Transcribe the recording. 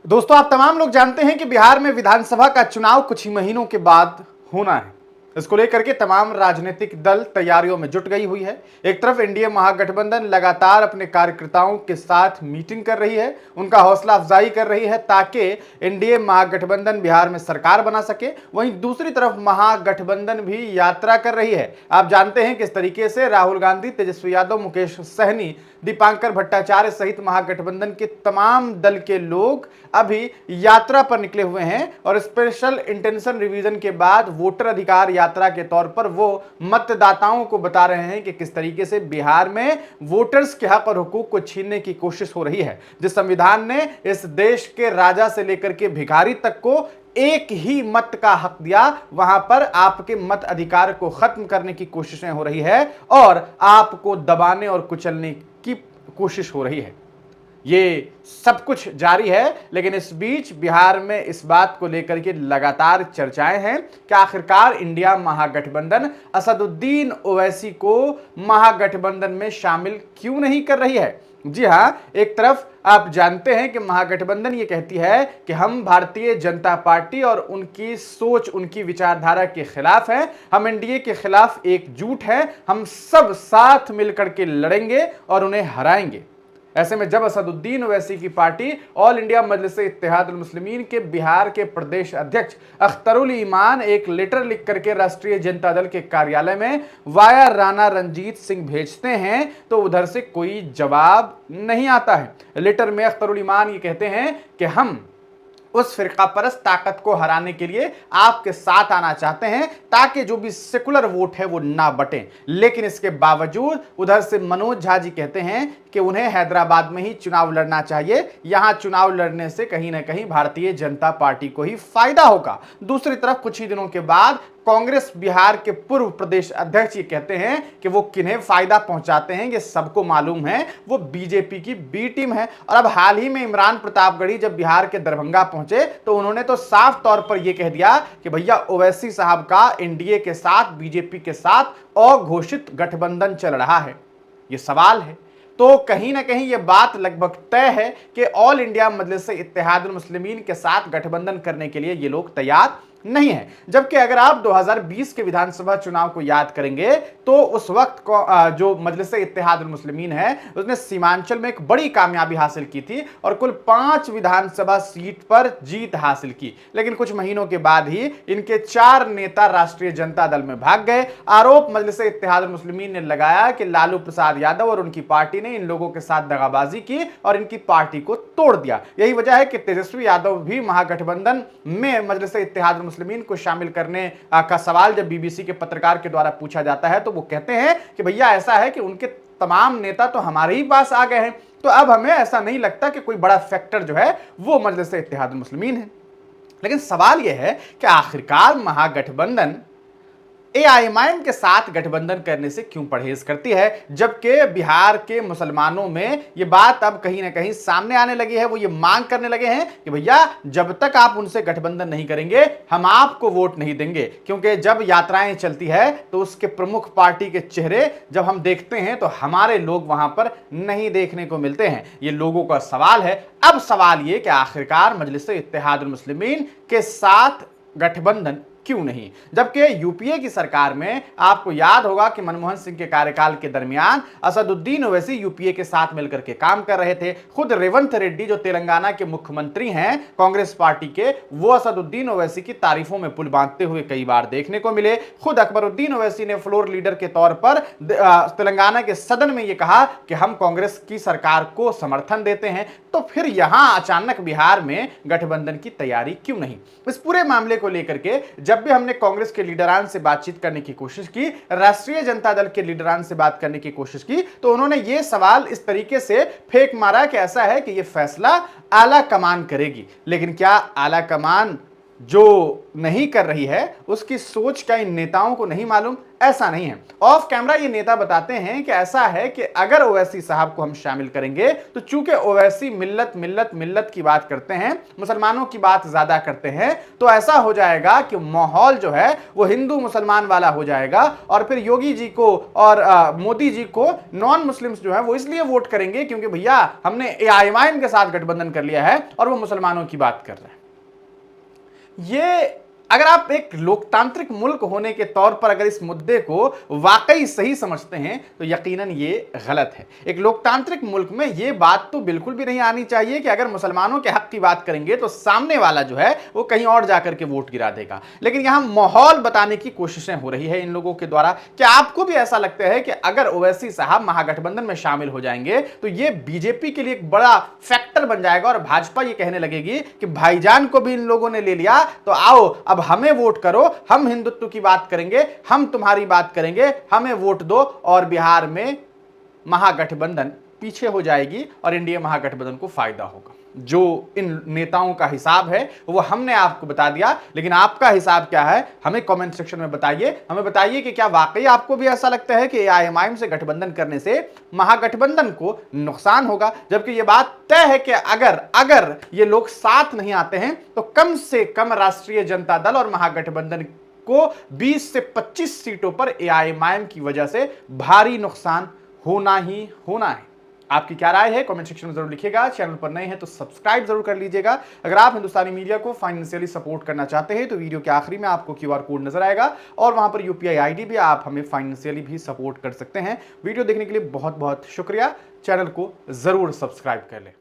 दोस्तों, आप तमाम लोग जानते हैं कि बिहार में विधानसभा का चुनाव कुछ ही महीनों के बाद होना है। इसको लेकर के तमाम राजनीतिक दल तैयारियों में जुट गई हुई है। एक तरफ एनडीए महागठबंधन लगातार अपने कार्यकर्ताओं के साथ मीटिंग कर रही है, उनका हौसला अफजाई कर रही है ताकि एनडीए महागठबंधन बिहार में सरकार बना सके। वहीं दूसरी तरफ महागठबंधन भी यात्रा कर रही है। आप जानते हैं किस तरीके से राहुल गांधी, तेजस्वी यादव, मुकेश सहनी, दीपांकर भट्टाचार्य सहित महागठबंधन के तमाम दल के लोग अभी यात्रा पर निकले हुए हैं और स्पेशल इंटेंशन रिवीजन के बाद वोटर अधिकार यात्रा के तौर पर वो मतदाताओं को बता रहे हैं कि किस तरीके से बिहार में वोटर्स के हक और हुकूक को छीनने की कोशिश हो रही है। जिस संविधान ने इस देश के राजा से लेकर के भिखारी तक को एक ही मत का हक दिया, वहां पर आपके मत अधिकार को खत्म करने की कोशिशें हो रही है और आपको दबाने और कुचलने की कोशिश हो रही है। ये सब कुछ जारी है, लेकिन इस बीच बिहार में इस बात को लेकर के लगातार चर्चाएं हैं कि आखिरकार इंडिया महागठबंधन असदुद्दीन ओवैसी को महागठबंधन में शामिल क्यों नहीं कर रही है। जी हां, एक तरफ आप जानते हैं कि महागठबंधन ये कहती है कि हम भारतीय जनता पार्टी और उनकी सोच, उनकी विचारधारा के खिलाफ हैं, हम एनडीए के खिलाफ एकजुट हैं, हम सब साथ मिलकर के लड़ेंगे और उन्हें हराएंगे। ऐसे में जब असदुद्दीन ओवैसी की party all India मजलिस-ए Ittehadul Muslimeen के बिहार के प्रदेश अध्यक्ष अख्तरुल ईमान एक लेटर लिख करके राष्ट्रीय जनता दल के कार्यालय में वाया राणा रणजीत सिंह भेजते हैं तो उधर से कोई जवाब नहीं आता है। लेटर में अख्तरुल ईमान ये कहते हैं कि हम उस फिरका परस्त ताकत को हराने के लिए आपके साथ आना चाहते हैं ताकि जो भी सेकुलर वोट है वो ना बटे। लेकिन इसके बावजूद उधर से मनोज झा जी कहते हैं कि उन्हें हैदराबाद में ही चुनाव लड़ना चाहिए, यहां चुनाव लड़ने से कहीं ना कहीं भारतीय जनता पार्टी को ही फायदा होगा। दूसरी तरफ कुछ ही दिनों के बाद कांग्रेस बिहार के पूर्व प्रदेश अध्यक्ष ये कहते हैं कि वो किन्हें फायदा पहुंचाते हैं ये सबको मालूम है, वो बीजेपी की बी टीम है। और अब हाल ही में इमरान प्रतापगढ़ी जब बिहार के दरभंगा पहुंचे तो उन्होंने तो साफ तौर पर यह कह दिया कि भैया ओवैसी साहब का एनडीए के साथ, बीजेपी के साथ अघोषित गठबंधन चल रहा है। ये सवाल है। तो कहीं ना कहीं यह बात लगभग तय है कि ऑल इंडिया मजलिस-ए इत्तेहादुल मुस्लिमीन के साथ गठबंधन करने के लिए ये लोग तैयार नहीं है। जबकि अगर आप 2020 के विधानसभा चुनाव को याद करेंगे तो उस वक्त जो मजलिस-ए इत्तेहादुल मुस्लिमीन है उसने सीमांचल में एक बड़ी कामयाबी हासिल की थी और कुल 5 विधानसभा सीट पर जीत हासिल की। लेकिन कुछ महीनों के बाद ही इनके 4 नेता राष्ट्रीय जनता दल में भाग गए। आरोप मजलिस-ए इत्तेहादुल मुस्लिमीन ने लगाया कि लालू प्रसाद यादव और उनकी पार्टी ने इन लोगों के साथ दगाबाजी की और इनकी पार्टी को तोड़ दिया। यही वजह है कि तेजस्वी यादव भी महागठबंधन में मजलिस-ए इत्तेहादुल मुस्लिमीन को शामिल करने का सवाल जब बीबीसी के पत्रकार के द्वारा पूछा जाता है तो वो कहते हैं कि भैया ऐसा है कि उनके तमाम नेता तो हमारे ही पास आ गए हैं, तो अब हमें ऐसा नहीं लगता कि कोई बड़ा फैक्टर जो है वो मजलिस-ए इत्तेहादुल मुस्लिमीन है। लेकिन सवाल यह है कि आखिरकार महागठबंधन एआईएमआईएम के साथ गठबंधन करने से क्यों परहेज करती है, जबकि बिहार के मुसलमानों में यह बात अब कहीं ना कहीं सामने आने लगी है। वो ये मांग करने लगे हैं कि भैया जब तक आप उनसे गठबंधन नहीं करेंगे हम आपको वोट नहीं देंगे। क्योंकि जब यात्राएं चलती है तो उसके प्रमुख पार्टी के चेहरे जब हम देखते हैं तो हमारे लोग वहां पर नहीं देखने को मिलते हैं। ये लोगों का सवाल है। अब सवाल ये कि आखिरकार मजलिस-ए इत्तेहादुल मुस्लिमीन के साथ गठबंधन क्यों नहीं, जबकि यूपीए की सरकार में आपको याद होगा कि मनमोहन सिंह के कार्यकाल के दरमियान असदुद्दीन ओवैसी यूपीए के साथ मिलकर के काम कर रहे थे। खुद रेवंत रेड्डी जो तेलंगाना के मुख्यमंत्री हैं कांग्रेस पार्टी के, वो असदुद्दीन ओवैसी की तारीफों में पुल बांधते हुए कई बार देखने को मिले। खुद अकबरुद्दीन ओवैसी ने फ्लोर लीडर के तौर पर तेलंगाना के सदन में यह कहा कि हम कांग्रेस की सरकार को समर्थन देते हैं। तो फिर यहां अचानक बिहार में गठबंधन की तैयारी क्यों नहीं? इस पूरे मामले को लेकर के जब भी हमने कांग्रेस के लीडरान से बातचीत करने की कोशिश की, राष्ट्रीय जनता दल के लीडरान से बात करने की कोशिश की, तो उन्होंने ये सवाल इस तरीके से फेंक मारा कि ऐसा है कि ये फैसला आला कमान करेगी। लेकिन क्या आला कमान जो नहीं कर रही है उसकी सोच क्या इन नेताओं को नहीं मालूम? ऐसा नहीं है। ऑफ कैमरा ये नेता बताते हैं कि ऐसा है कि अगर ओवैसी साहब को हम शामिल करेंगे तो चूंकि ओवैसी मिल्लत मिल्लत मिल्लत की बात करते हैं, मुसलमानों की बात ज्यादा करते हैं, तो ऐसा हो जाएगा कि माहौल जो है वो हिंदू मुसलमान वाला हो जाएगा और फिर योगी जी को और मोदी जी को नॉन मुस्लिम्स जो है वो इसलिए वोट करेंगे क्योंकि भैया हमने एआईएमआईएम के साथ गठबंधन कर लिया है और वो मुसलमानों की बात कर रहे हैं। ये अगर आप एक लोकतांत्रिक मुल्क होने के तौर पर अगर इस मुद्दे को वाकई सही समझते हैं तो यकीनन ये गलत है। एक लोकतांत्रिक मुल्क में ये बात तो बिल्कुल भी नहीं आनी चाहिए कि अगर मुसलमानों के हक की बात करेंगे तो सामने वाला जो है वो कहीं और जाकर के वोट गिरा देगा। लेकिन यहां माहौल बताने की कोशिशें हो रही है इन लोगों के द्वारा। क्या आपको भी ऐसा लगता है कि अगर ओवैसी साहब महागठबंधन में शामिल हो जाएंगे तो ये बीजेपी के लिए एक बड़ा फैक्टर बन जाएगा और भाजपा ये कहने लगेगी कि भाईजान को भी इन लोगों ने ले लिया तो आओ अब हमें वोट करो, हम हिंदुत्व की बात करेंगे, हम तुम्हारी बात करेंगे, हमें वोट दो, और बिहार में महागठबंधन पीछे हो जाएगी और इंडिया महागठबंधन को फायदा होगा। जो इन नेताओं का हिसाब है वो हमने आपको बता दिया, लेकिन आपका हिसाब क्या है हमें कमेंट सेक्शन में बताइए। हमें बताइए कि क्या वाकई आपको भी ऐसा लगता है कि एआईएमआईएम से गठबंधन करने से महागठबंधन को नुकसान होगा, जबकि यह बात तय है कि अगर ये लोग साथ नहीं आते हैं तो कम से कम राष्ट्रीय जनता दल और महागठबंधन को 20 से 25 सीटों पर एआईएमआईएम की वजह से भारी नुकसान होना ही होना है। आपकी क्या राय है कमेंट सेक्शन में जरूर लिखिएगा। चैनल पर नए हैं तो सब्सक्राइब जरूर कर लीजिएगा। अगर आप हिंदुस्तानी मीडिया को फाइनेंशियली सपोर्ट करना चाहते हैं तो वीडियो के आखिरी में आपको क्यूआर कोड नजर आएगा और वहां पर यूपीआई आईडी भी, आप हमें फाइनेंशियली भी सपोर्ट कर सकते हैं। वीडियो देखने के लिए बहुत बहुत शुक्रिया। चैनल को जरूर सब्सक्राइब कर लें।